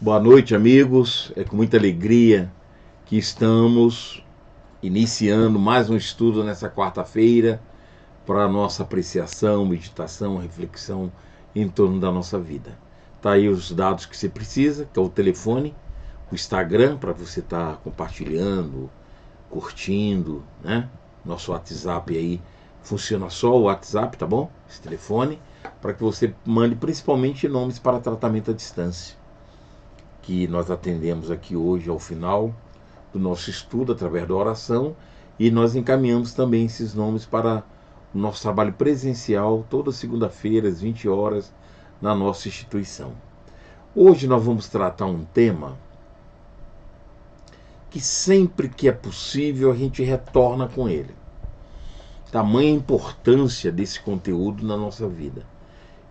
Boa noite, amigos. É com muita alegria que estamos iniciando mais um estudo nessa quarta-feira para a nossa apreciação, meditação, reflexão em torno da nossa vida. Tá aí os dados que você precisa, que é o telefone, o Instagram para você estar compartilhando, curtindo, né? Nosso WhatsApp aí funciona só o WhatsApp, tá bom? Esse telefone, para que você mande principalmente nomes para tratamento à distância, que nós atendemos aqui hoje ao final do nosso estudo através da oração, e nós encaminhamos também esses nomes para o nosso trabalho presencial toda segunda-feira às 20 horas na nossa instituição. Hoje nós vamos tratar um tema que sempre que é possível a gente retorna com ele. Tamanha importância desse conteúdo na nossa vida.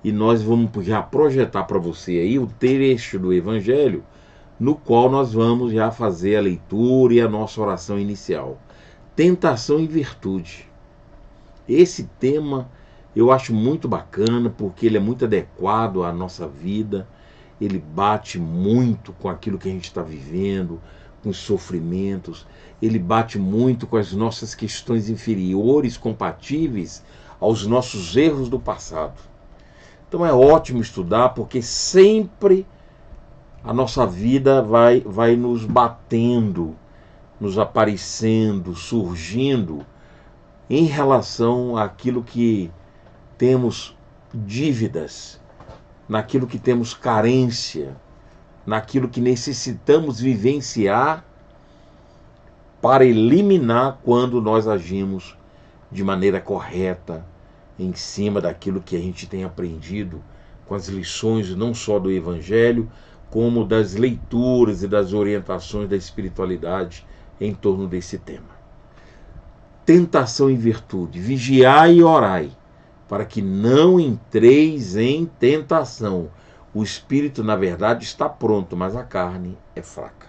E nós vamos já projetar para você aí o trecho do Evangelho no qual nós vamos já fazer a leitura e a nossa oração inicial. Tentação e virtude. Esse tema eu acho muito bacana porque ele é muito adequado à nossa vida, ele bate muito com aquilo que a gente está vivendo, com os sofrimentos, ele bate muito com as nossas questões inferiores compatíveis aos nossos erros do passado. Então é ótimo estudar porque sempre a nossa vida vai nos batendo, nos aparecendo, surgindo em relação àquilo que temos dívidas, naquilo que temos carência, naquilo que necessitamos vivenciar para eliminar quando nós agimos de maneira correta, em cima daquilo que a gente tem aprendido com as lições não só do Evangelho, como das leituras e das orientações da espiritualidade em torno desse tema. Tentação e virtude. Vigiai e orai, para que não entreis em tentação. O espírito, na verdade, está pronto, mas a carne é fraca.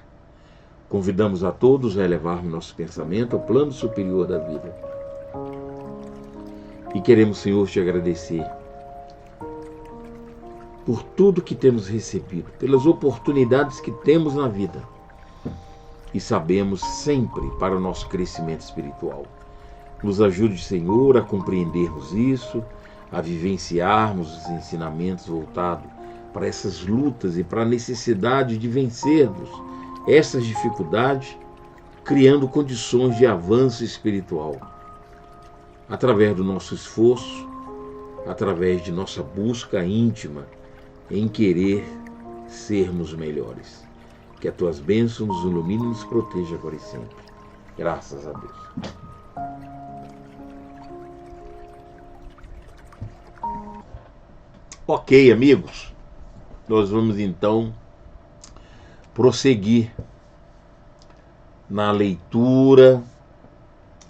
Convidamos a todos a elevarmos nosso pensamento ao plano superior da vida. E queremos, Senhor, te agradecer por tudo que temos recebido, pelas oportunidades que temos na vida. E sabemos sempre para o nosso crescimento espiritual. Nos ajude, Senhor, a compreendermos isso, a vivenciarmos os ensinamentos voltados para essas lutas e para a necessidade de vencermos essas dificuldades, criando condições de avanço espiritual. Através do nosso esforço, através de nossa busca íntima em querer sermos melhores. Que as tuas bênçãos nos iluminem e nos protejam agora e sempre. Graças a Deus. Ok, amigos. Nós vamos então prosseguir na leitura.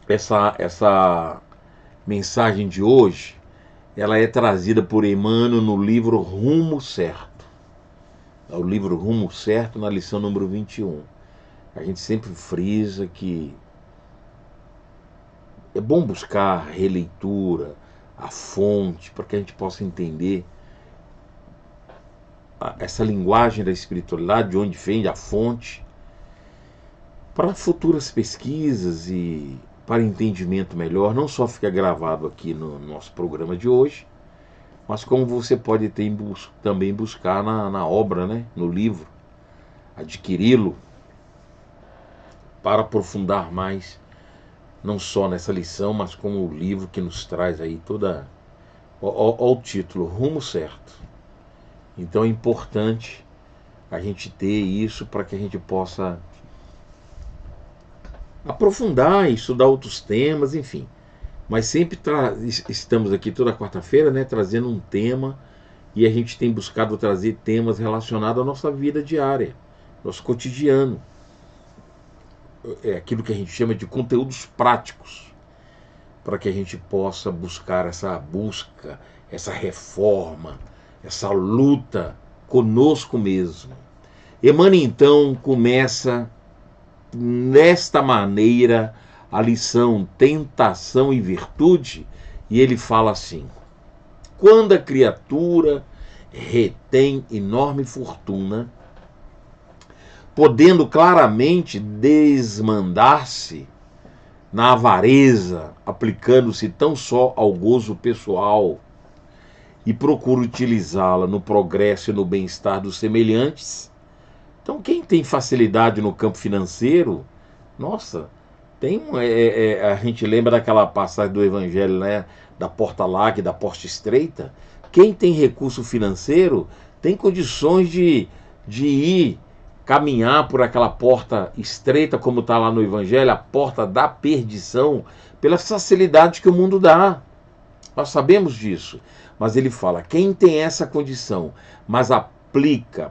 Essa mensagem de hoje, ela é trazida por Emmanuel no livro Rumo Certo. É o livro Rumo Certo, na lição número 21. A gente sempre frisa que é bom buscar a releitura, a fonte, para que a gente possa entender essa linguagem da espiritualidade, de onde vem a fonte, para futuras pesquisas e para entendimento melhor. Não só fica gravado aqui no nosso programa de hoje, mas como você pode também buscar na obra, né? No livro, adquiri-lo para aprofundar mais, não só nessa lição, mas como o livro que nos traz aí toda... Olha o título, Rumo Certo. Então é importante a gente ter isso para que a gente possa aprofundar e estudar outros temas, enfim. Mas sempre estamos aqui toda quarta-feira, né, trazendo um tema, e a gente tem buscado trazer temas relacionados à nossa vida diária, nosso cotidiano. É aquilo que a gente chama de conteúdos práticos, para que a gente possa buscar essa reforma, essa luta conosco mesmo. Emmanuel então começa nesta maneira a lição Tentação e Virtude, e ele fala assim: quando a criatura retém enorme fortuna, podendo claramente desmandar-se na avareza, aplicando-se tão só ao gozo pessoal, e procura utilizá-la no progresso e no bem-estar dos semelhantes. Então, quem tem facilidade no campo financeiro, nossa, a gente lembra daquela passagem do Evangelho, né, da porta larga e da porta estreita. Quem tem recurso financeiro tem condições de ir caminhar por aquela porta estreita, como está lá no Evangelho, a porta da perdição, pela facilidade que o mundo dá. Nós sabemos disso. Mas ele fala, quem tem essa condição, mas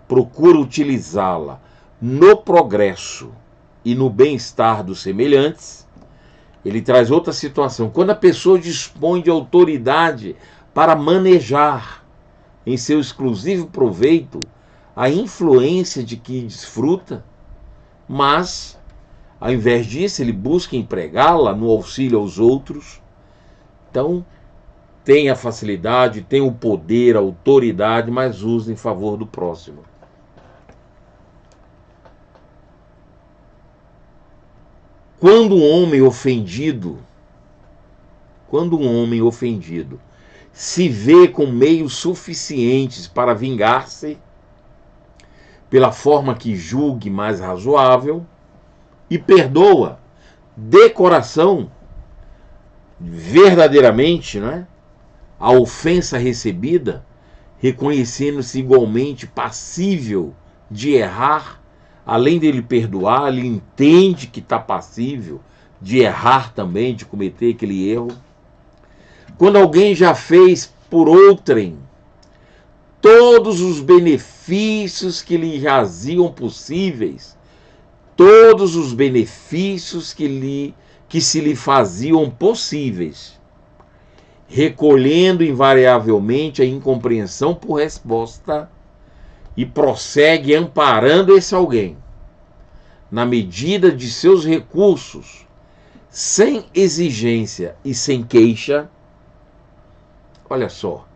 procura utilizá-la no progresso e no bem-estar dos semelhantes, ele traz outra situação. Quando a pessoa dispõe de autoridade para manejar em seu exclusivo proveito a influência de que desfruta, mas, ao invés disso, ele busca empregá-la no auxílio aos outros. Então, tem a facilidade, tem o poder, a autoridade, mas usa em favor do próximo. Quando um homem ofendido se vê com meios suficientes para vingar-se, pela forma que julgue mais razoável, e perdoa de coração, verdadeiramente, não é? A ofensa recebida, reconhecendo-se igualmente passível de errar, além dele perdoar, ele entende que está passível de errar também, de cometer aquele erro. Quando alguém já fez por outrem todos os benefícios que lhe jaziam possíveis, todos os benefícios que se lhe faziam possíveis, recolhendo invariavelmente a incompreensão por resposta, e prossegue amparando esse alguém, na medida de seus recursos, sem exigência e sem queixa. Olha só,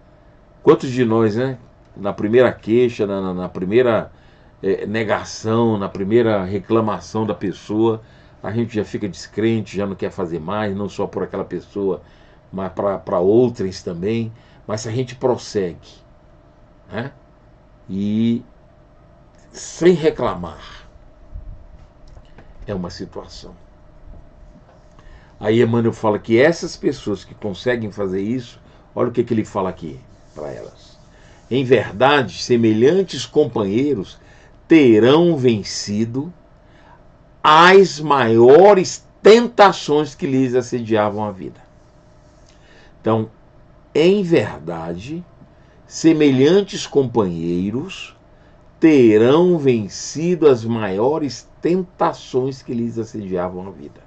quantos de nós, né? Na primeira queixa, na primeira negação, na primeira reclamação da pessoa, a gente já fica descrente, já não quer fazer mais, não só por aquela pessoa, mas para outras também. Mas se a gente prossegue, né? E sem reclamar, é uma situação. Aí Emmanuel fala que essas pessoas que conseguem fazer isso, olha o que ele fala aqui para elas. Em verdade, semelhantes companheiros terão vencido as maiores tentações que lhes assediavam a vida. Então, em verdade, semelhantes companheiros terão vencido as maiores tentações que lhes assediavam a vida.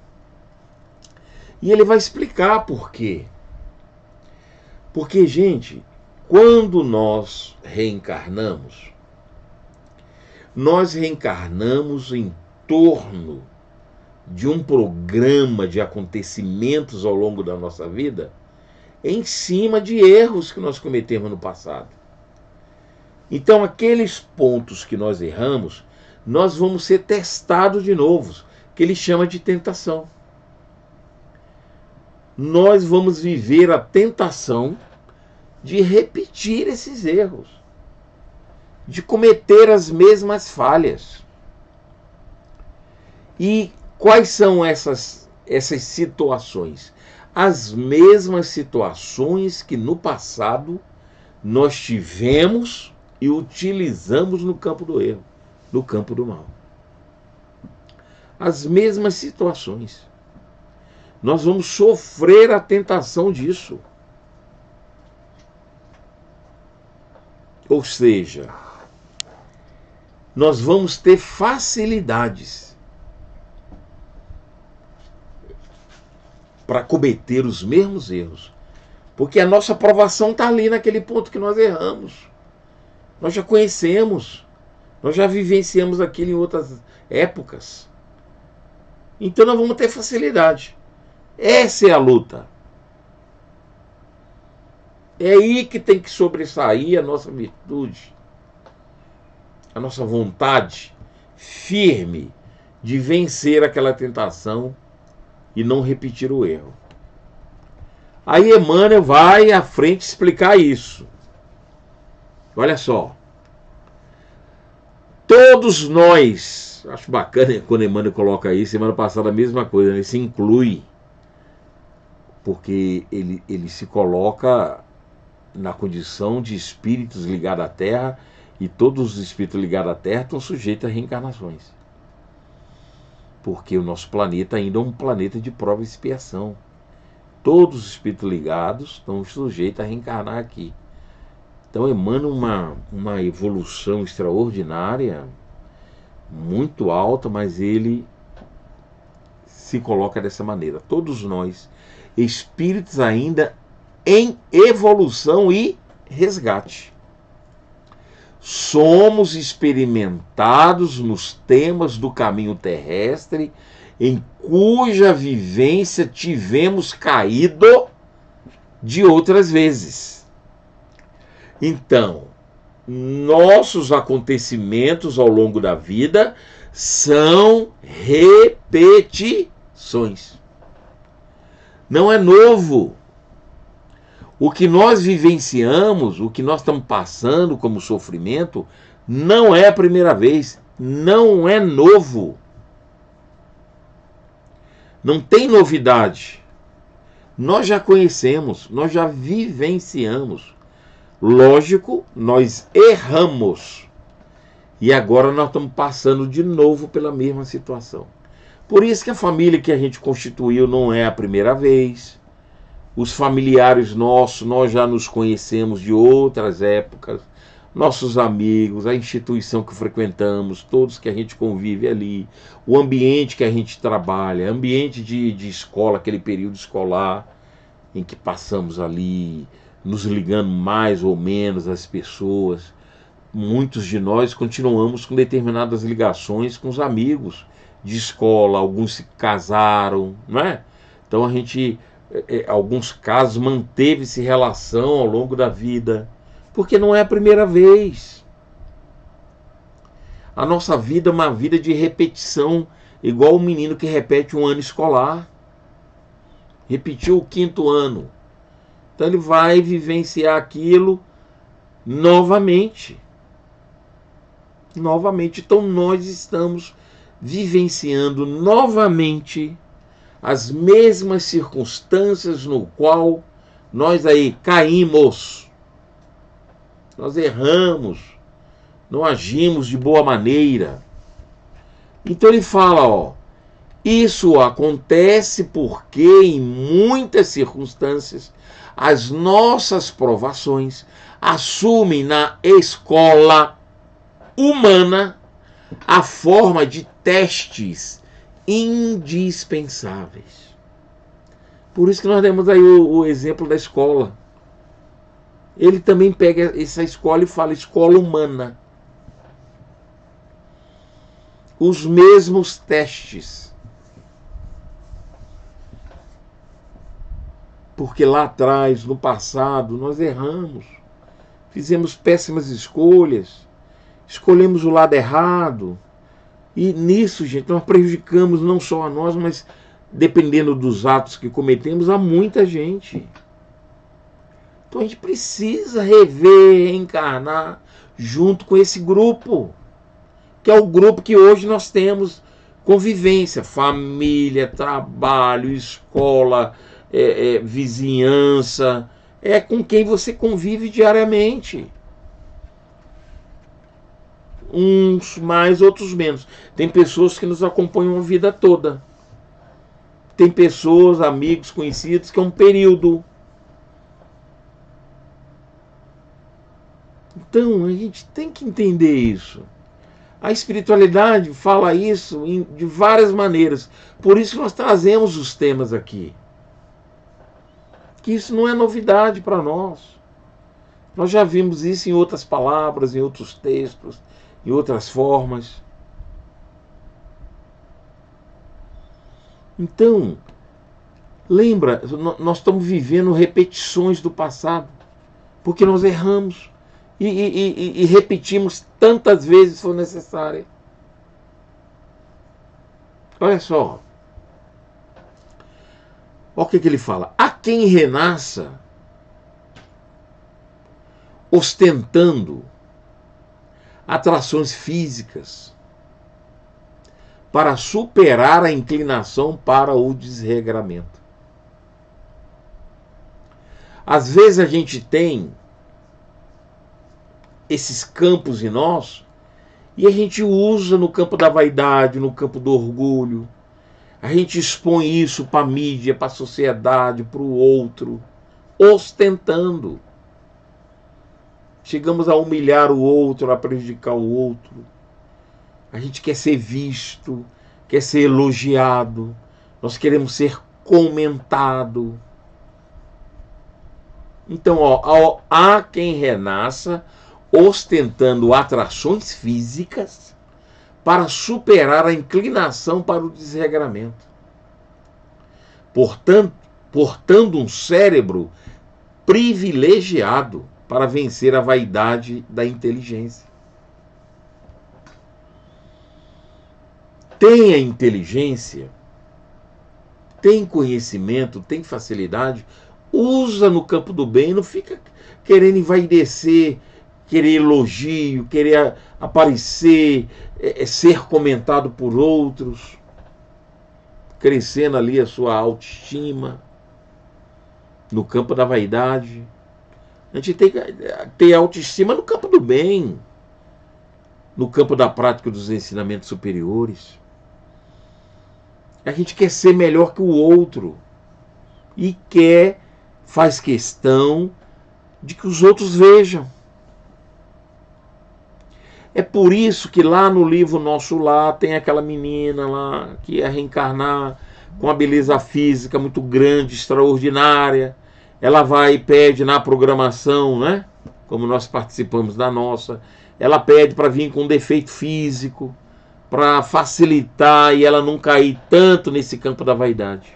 E ele vai explicar por quê. Porque, gente, quando nós reencarnamos em torno de um programa de acontecimentos ao longo da nossa vida, em cima de erros que nós cometemos no passado. Então, aqueles pontos que nós erramos, nós vamos ser testados de novo, que ele chama de tentação. Nós vamos viver a tentação de repetir esses erros, de cometer as mesmas falhas. E quais são essas situações? As mesmas situações que no passado nós tivemos e utilizamos no campo do erro, no campo do mal. As mesmas situações. Nós vamos sofrer a tentação disso. Ou seja, nós vamos ter facilidades para cometer os mesmos erros. Porque a nossa aprovação está ali naquele ponto que nós erramos. Nós já conhecemos, nós já vivenciamos aquilo em outras épocas. Então nós vamos ter facilidade. Essa é a luta. É aí que tem que sobressair a nossa virtude, a nossa vontade firme de vencer aquela tentação e não repetir o erro. Aí Emmanuel vai à frente explicar isso. Olha só. Todos nós, acho bacana quando Emmanuel coloca isso, semana passada a mesma coisa, ele se inclui, porque ele se coloca na condição de espíritos ligados à Terra, e todos os espíritos ligados à Terra estão sujeitos a reencarnações. Porque o nosso planeta ainda é um planeta de prova e expiação. Todos os espíritos ligados estão sujeitos a reencarnar aqui. Então emana uma evolução extraordinária, muito alta, mas ele se coloca dessa maneira. Todos nós, espíritos ainda em evolução e resgate. Somos experimentados nos temas do caminho terrestre, em cuja vivência tivemos caído de outras vezes. Então, nossos acontecimentos ao longo da vida são repetições. Não é novo. O que nós vivenciamos, o que nós estamos passando como sofrimento, não é a primeira vez, não é novo. Não tem novidade. Nós já conhecemos, nós já vivenciamos. Lógico, nós erramos. E agora nós estamos passando de novo pela mesma situação. Por isso que a família que a gente constituiu não é a primeira vez. Os familiares nossos, nós já nos conhecemos de outras épocas. Nossos amigos, a instituição que frequentamos, todos que a gente convive ali. O ambiente que a gente trabalha, ambiente de escola, aquele período escolar em que passamos ali, nos ligando mais ou menos às pessoas. muitos de nós continuamos com determinadas ligações com os amigos de escola, alguns se casaram, não é? Então a gente, alguns casos, manteve-se relação ao longo da vida, porque não é a primeira vez. A nossa vida é uma vida de repetição, igual o menino que repete um ano escolar. Repetiu o 5º ano. Então ele vai vivenciar aquilo novamente. Novamente. Então nós estamos vivenciando novamente as mesmas circunstâncias no qual nós aí caímos. Nós erramos. Não agimos de boa maneira. Então ele fala, ó, isso acontece porque em muitas circunstâncias as nossas provações assumem na escola humana a forma de testes indispensáveis. Por isso que nós demos aí o exemplo da escola. Ele também pega essa escola e fala escola humana. Os mesmos testes. Porque lá atrás, no passado, nós erramos. Fizemos péssimas escolhas. Escolhemos o lado errado. E nisso, gente, nós prejudicamos não só a nós, mas, dependendo dos atos que cometemos, a muita gente. Então a gente precisa rever, reencarnar junto com esse grupo, que é o grupo que hoje nós temos convivência, família, trabalho, escola, vizinhança, é com quem você convive diariamente. Uns mais, outros menos. Tem pessoas que nos acompanham a vida toda. Tem pessoas, amigos, conhecidos, que é um período. Então, a gente tem que entender isso. A espiritualidade fala isso de várias maneiras. Por isso que nós trazemos os temas aqui. Que isso não é novidade para nós. Nós já vimos isso em outras palavras, em outros textos, em outras formas. Então, lembra, nós estamos vivendo repetições do passado, porque nós erramos e repetimos tantas vezes se for necessário. Olha só. Olha o que ele fala. Há quem renasça ostentando atrações físicas para superar a inclinação para o desregramento. Às vezes a gente tem esses campos em nós e a gente usa no campo da vaidade, no campo do orgulho. A gente expõe isso para a mídia, para a sociedade, para o outro, ostentando. Chegamos a humilhar o outro, a prejudicar o outro. A gente quer ser visto, quer ser elogiado, nós queremos ser comentado. Então, ó, há quem renasça ostentando atrações físicas para superar a inclinação para o desregramento. Portando um cérebro privilegiado para vencer a vaidade da inteligência. Tem a inteligência, tem conhecimento, tem facilidade, usa no campo do bem, não fica querendo envaidecer, querer elogio, querer aparecer, ser comentado por outros, crescendo ali a sua autoestima no campo da vaidade. A gente tem que ter autoestima no campo do bem, no campo da prática dos ensinamentos superiores. A gente quer ser melhor que o outro e faz questão de que os outros vejam. É por isso que lá no livro Nosso Lar tem aquela menina lá que ia reencarnar com uma beleza física muito grande, extraordinária. Ela vai e pede na programação, né? como nós participamos da nossa. Ela pede para vir com defeito físico, para facilitar e ela não cair tanto nesse campo da vaidade.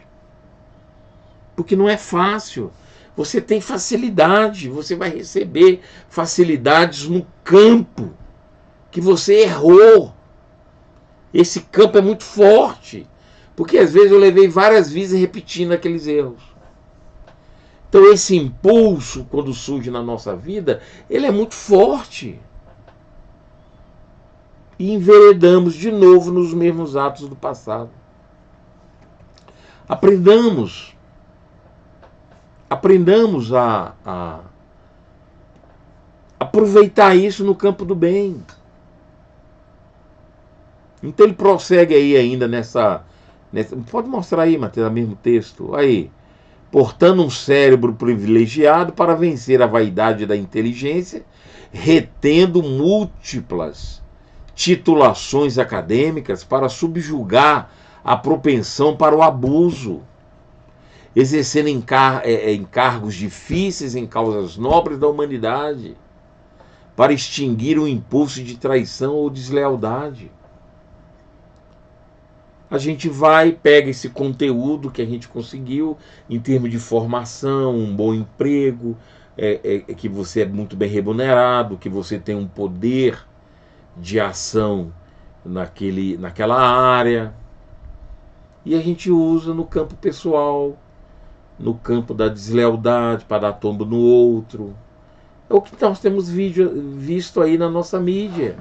Porque não é fácil. Você tem facilidade, você vai receber facilidades no campo que você errou. Esse campo é muito forte, porque às vezes eu levei várias vezes repetindo aqueles erros. Então esse impulso, quando surge na nossa vida, ele é muito forte. E enveredamos de novo nos mesmos atos do passado. Aprendamos a aproveitar isso no campo do bem. Então ele prossegue aí ainda nessa pode mostrar aí, Mateus, no mesmo texto. Aí. Portando um cérebro privilegiado para vencer a vaidade da inteligência, retendo múltiplas titulações acadêmicas para subjugar a propensão para o abuso, exercendo encargos difíceis em causas nobres da humanidade, para extinguir o impulso de traição ou deslealdade. A gente vai, pega esse conteúdo que a gente conseguiu em termos de formação, um bom emprego, que você é muito bem remunerado, que você tem um poder de ação naquela área, e a gente usa no campo pessoal, no campo da deslealdade, para dar tombo no outro. É o que nós temos visto aí na nossa mídia.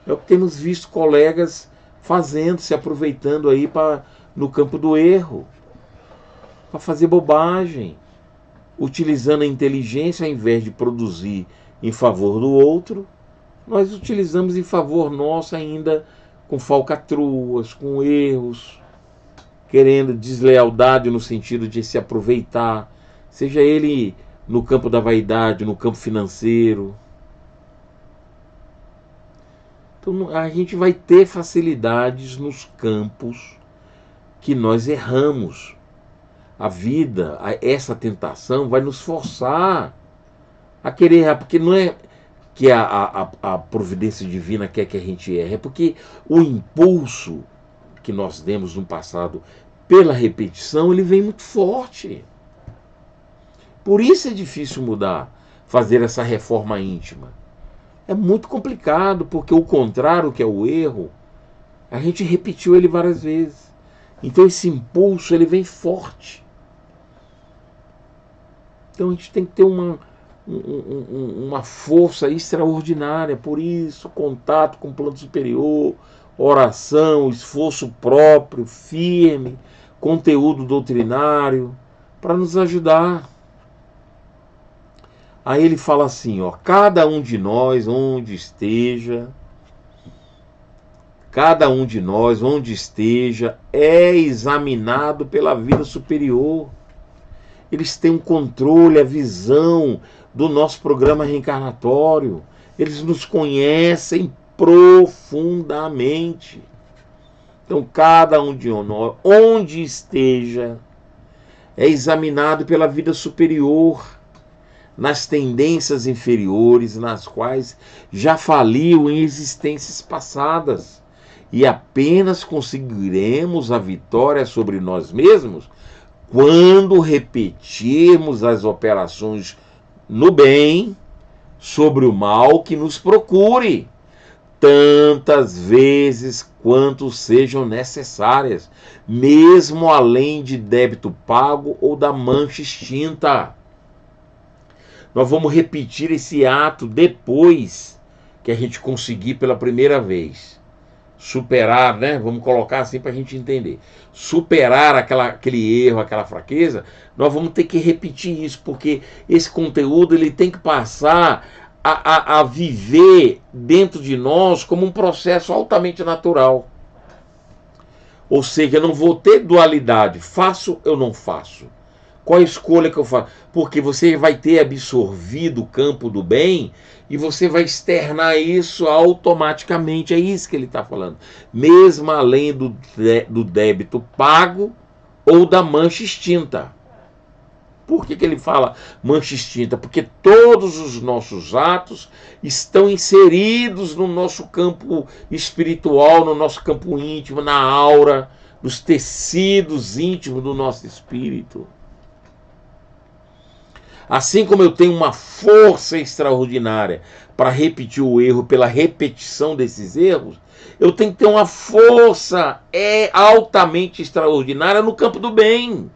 É o que temos visto colegas fazendo, se aproveitando aí no campo do erro, para fazer bobagem, utilizando a inteligência ao invés de produzir em favor do outro, nós utilizamos em favor nosso ainda com falcatruas, com erros, querendo deslealdade no sentido de se aproveitar, seja ele no campo da vaidade, no campo financeiro. Então a gente vai ter facilidades nos campos que nós erramos. A vida, essa tentação vai nos forçar a querer errar, porque não é que a providência divina quer que a gente erre, é porque o impulso que nós demos no passado pela repetição, ele vem muito forte. Por isso é difícil mudar, fazer essa reforma íntima. É muito complicado, porque o contrário, que é o erro, a gente repetiu ele várias vezes. Então esse impulso, ele vem forte. Então a gente tem que ter uma força extraordinária. Por isso, contato com o plano superior, oração, esforço próprio, firme, conteúdo doutrinário, para nos ajudar. Aí ele fala assim, ó, cada um de nós, onde esteja, é examinado pela vida superior. Eles têm um controle, a visão do nosso programa reencarnatório. Eles nos conhecem profundamente. Então, cada um de nós, onde esteja, é examinado pela vida superior, nas tendências inferiores, nas quais já faliu em existências passadas, e apenas conseguiremos a vitória sobre nós mesmos quando repetirmos as operações no bem sobre o mal que nos procure, tantas vezes quanto sejam necessárias, mesmo além de débito pago ou da mancha extinta. Nós vamos repetir esse ato depois que a gente conseguir pela primeira vez. Superar, né? Vamos colocar assim para a gente entender. Superar aquele erro, aquela fraqueza, nós vamos ter que repetir isso, porque esse conteúdo ele tem que passar a viver dentro de nós como um processo altamente natural. Ou seja, eu não vou ter dualidade, faço ou não faço. Qual a escolha que eu faço? Porque você vai ter absorvido o campo do bem e você vai externar isso automaticamente. É isso que ele está falando. Mesmo além do débito pago ou da mancha extinta. Por que ele fala mancha extinta? Porque todos os nossos atos estão inseridos no nosso campo espiritual, no nosso campo íntimo, na aura, nos tecidos íntimos do nosso espírito. Assim como eu tenho uma força extraordinária para repetir o erro pela repetição desses erros, eu tenho que ter uma força altamente extraordinária no campo do bem.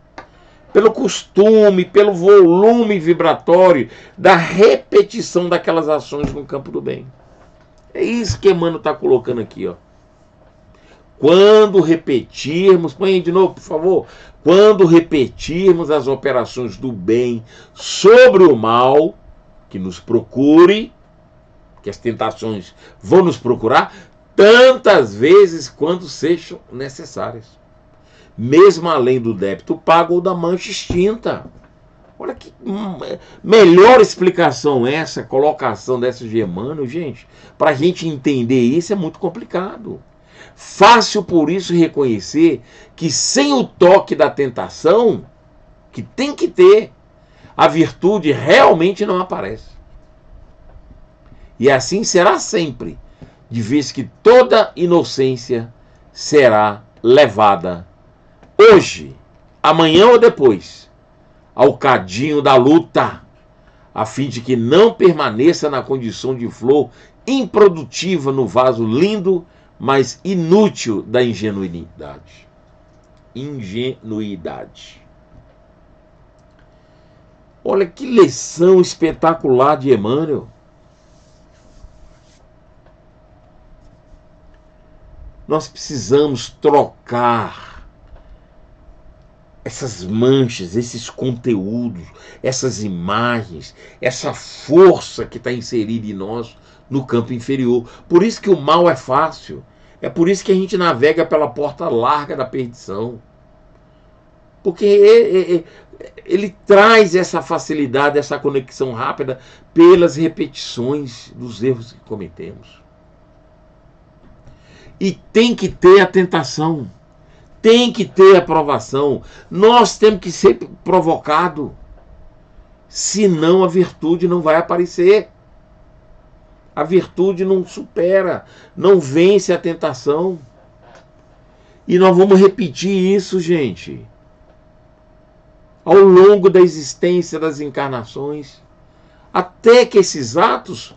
Pelo costume, pelo volume vibratório da repetição daquelas ações no campo do bem. É isso que Emmanuel está colocando aqui, ó. Quando repetirmos, põe aí de novo, por favor. Quando repetirmos as operações do bem sobre o mal, que nos procure, que as tentações vão nos procurar, tantas vezes quanto sejam necessárias. Mesmo além do débito pago ou da mancha extinta. Olha que melhor explicação essa, colocação dessa de Emmanuel, gente. Para a gente entender isso é muito complicado. Fácil por isso reconhecer que sem o toque da tentação, que tem que ter, a virtude realmente não aparece. E assim será sempre, de vez que toda inocência será levada hoje, amanhã ou depois, ao cadinho da luta, a fim de que não permaneça na condição de flor improdutiva no vaso lindo, mas inútil da ingenuidade. Ingenuidade. Olha que lição espetacular de Emmanuel. Nós precisamos trocar essas manchas, esses conteúdos, essas imagens, essa força que está inserida em nós no campo inferior. Por isso que o mal é fácil. É por isso que a gente navega pela porta larga da perdição. Porque ele traz essa facilidade, essa conexão rápida pelas repetições dos erros que cometemos. E tem que ter a tentação. Tem que ter a provação. Nós temos que ser provocados. Senão a virtude não vai aparecer. A virtude não supera, não vence a tentação. E nós vamos repetir isso, gente, ao longo da existência das encarnações, até que esses atos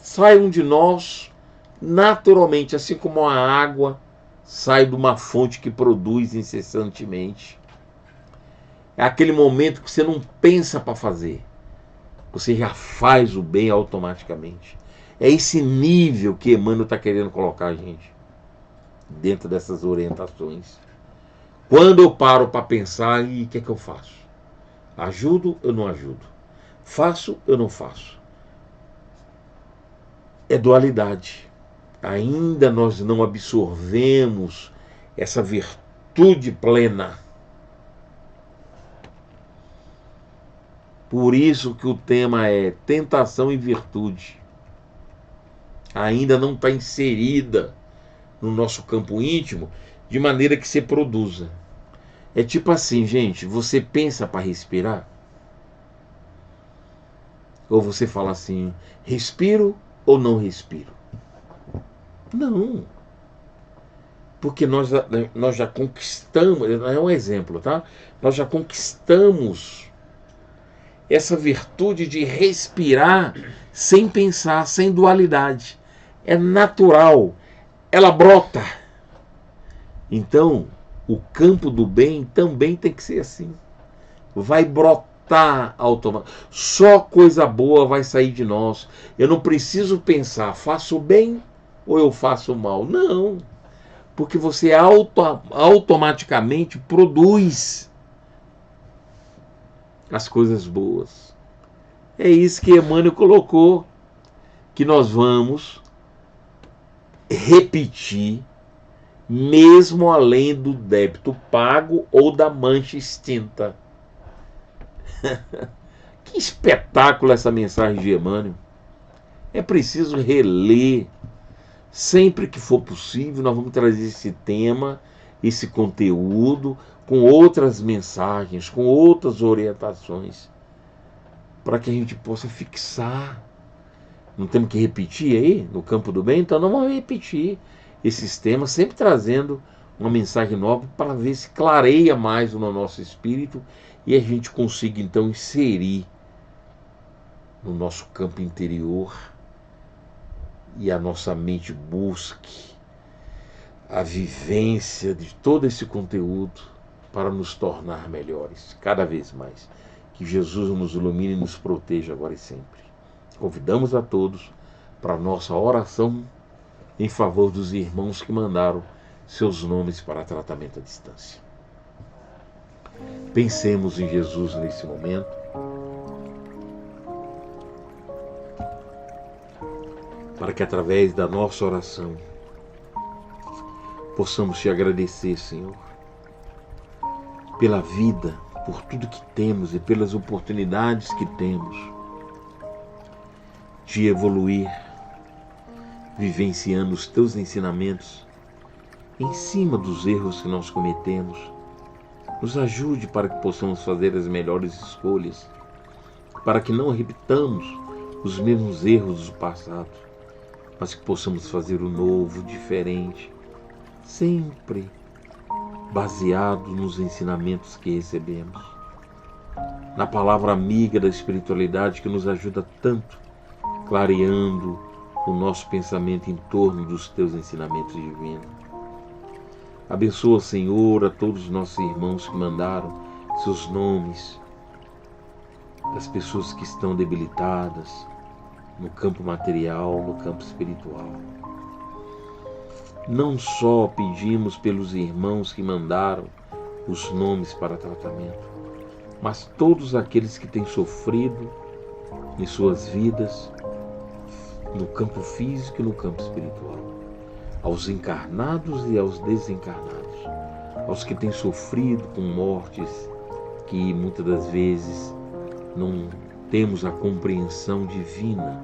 saiam de nós naturalmente, assim como a água sai de uma fonte que produz incessantemente. É aquele momento que você não pensa para fazer. Você já faz o bem automaticamente. É esse nível que Emmanuel está querendo colocar a gente dentro dessas orientações. Quando eu paro para pensar, e o que é que eu faço? Ajudo ou não ajudo? Faço ou não faço? É dualidade. Ainda nós não absorvemos essa virtude plena. Por isso que o tema é tentação e virtude. Ainda não está inserida no nosso campo íntimo de maneira que se produza. É tipo assim, gente, você pensa para respirar? Ou você fala assim, respiro ou não respiro? Não. Porque nós já conquistamos, é um exemplo, tá? Nós já conquistamos essa virtude de respirar sem pensar, sem dualidade. É natural, ela brota. Então, o campo do bem também tem que ser assim. Vai brotar automaticamente. Só coisa boa vai sair de nós. Eu não preciso pensar, faço o bem ou eu faço o mal? Não. Porque você automaticamente produz as coisas boas. É isso que Emmanuel colocou, que nós vamos repetir, mesmo além do débito pago ou da mancha extinta. Que espetáculo essa mensagem de Emmanuel. É preciso reler. Sempre que for possível, nós vamos trazer esse tema esse conteúdo com outras mensagens, com outras orientações, para que a gente possa fixar. Não temos que repetir aí no campo do bem? Então não vamos repetir esses temas, sempre trazendo uma mensagem nova para ver se clareia mais no nosso espírito e a gente consiga então inserir no nosso campo interior e a nossa mente busque a vivência de todo esse conteúdo para nos tornar melhores, cada vez mais. Que Jesus nos ilumine e nos proteja agora e sempre. Convidamos a todos para a nossa oração em favor dos irmãos que mandaram seus nomes para tratamento à distância. Pensemos em Jesus nesse momento. Para que através da nossa oração possamos te agradecer, Senhor, pela vida, por tudo que temos e pelas oportunidades que temos de evoluir, vivenciando os teus ensinamentos em cima dos erros que nós cometemos. Nos ajude para que possamos fazer as melhores escolhas, para que não repitamos os mesmos erros do passado, mas que possamos fazer o novo, diferente, sempre baseado nos ensinamentos que recebemos, na palavra amiga da espiritualidade que nos ajuda tanto, clareando o nosso pensamento em torno dos teus ensinamentos divinos. Abençoa, Senhor, a todos os nossos irmãos que mandaram seus nomes, das pessoas que estão debilitadas no campo material, no campo espiritual. Não só pedimos pelos irmãos que mandaram os nomes para tratamento, mas todos aqueles que têm sofrido em suas vidas, no campo físico e no campo espiritual, aos encarnados e aos desencarnados, aos que têm sofrido com mortes que muitas das vezes não temos a compreensão divina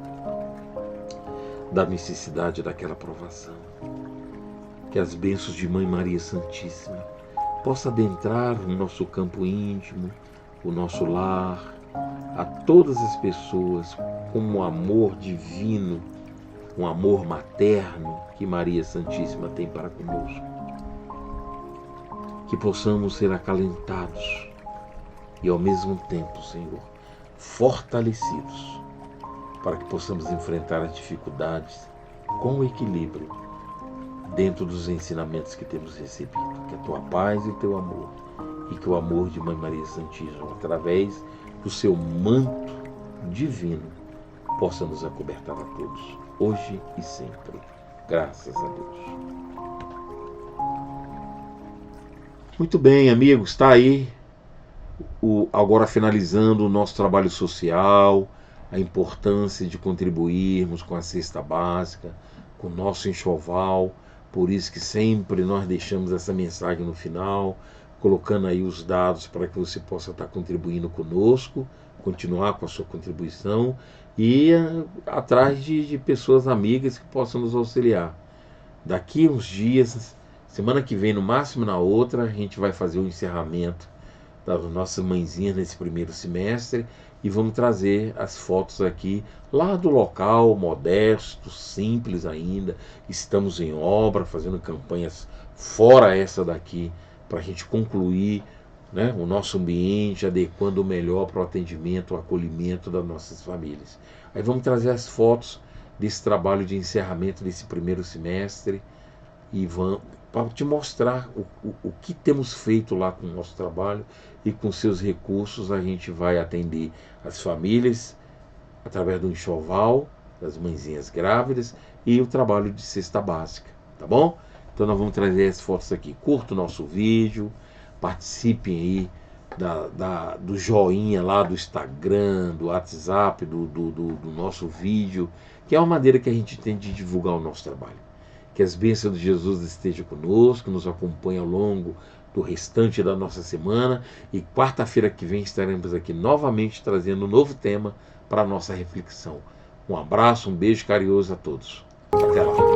da necessidade daquela provação. Que as bênçãos de Mãe Maria Santíssima possam adentrar no nosso campo íntimo, o nosso lar, a todas as pessoas com um amor divino, um amor materno que Maria Santíssima tem para conosco. Que possamos ser acalentados e ao mesmo tempo, Senhor, fortalecidos para que possamos enfrentar as dificuldades com equilíbrio dentro dos ensinamentos que temos recebido. Que a tua paz e o teu amor e que o amor de Mãe Maria Santíssima, através do seu manto divino, possa nos acobertar a todos, hoje e sempre. Graças a Deus. Muito bem, amigos, está aí agora finalizando o nosso trabalho social, a importância de contribuirmos com a cesta básica, com o nosso enxoval. Por isso que sempre nós deixamos essa mensagem no final, colocando aí os dados para que você possa estar contribuindo conosco, continuar com a sua contribuição e atrás de pessoas amigas que possam nos auxiliar. Daqui uns dias, semana que vem, no máximo na outra, a gente vai fazer o encerramento das nossas mãezinhas nesse primeiro semestre e vamos trazer as fotos aqui lá do local, modesto, simples ainda. Estamos em obra, fazendo campanhas fora essa daqui, para a gente concluir, né, o nosso ambiente, adequando o melhor para o atendimento, o acolhimento das nossas famílias. Aí vamos trazer as fotos desse trabalho de encerramento desse primeiro semestre e vamos para te mostrar o que temos feito lá com o nosso trabalho, e com seus recursos a gente vai atender as famílias através do enxoval, das mãezinhas grávidas e o trabalho de cesta básica, tá bom? Então nós vamos trazer as fotos aqui. Curta o nosso vídeo, participem aí do joinha lá do Instagram, do WhatsApp, do nosso vídeo, que é uma maneira que a gente tem de divulgar o nosso trabalho. Que as bênçãos de Jesus estejam conosco, nos acompanhem ao longo do restante da nossa semana, e quarta-feira que vem estaremos aqui novamente trazendo um novo tema para a nossa reflexão. Um abraço, um beijo carinhoso a todos. Até lá.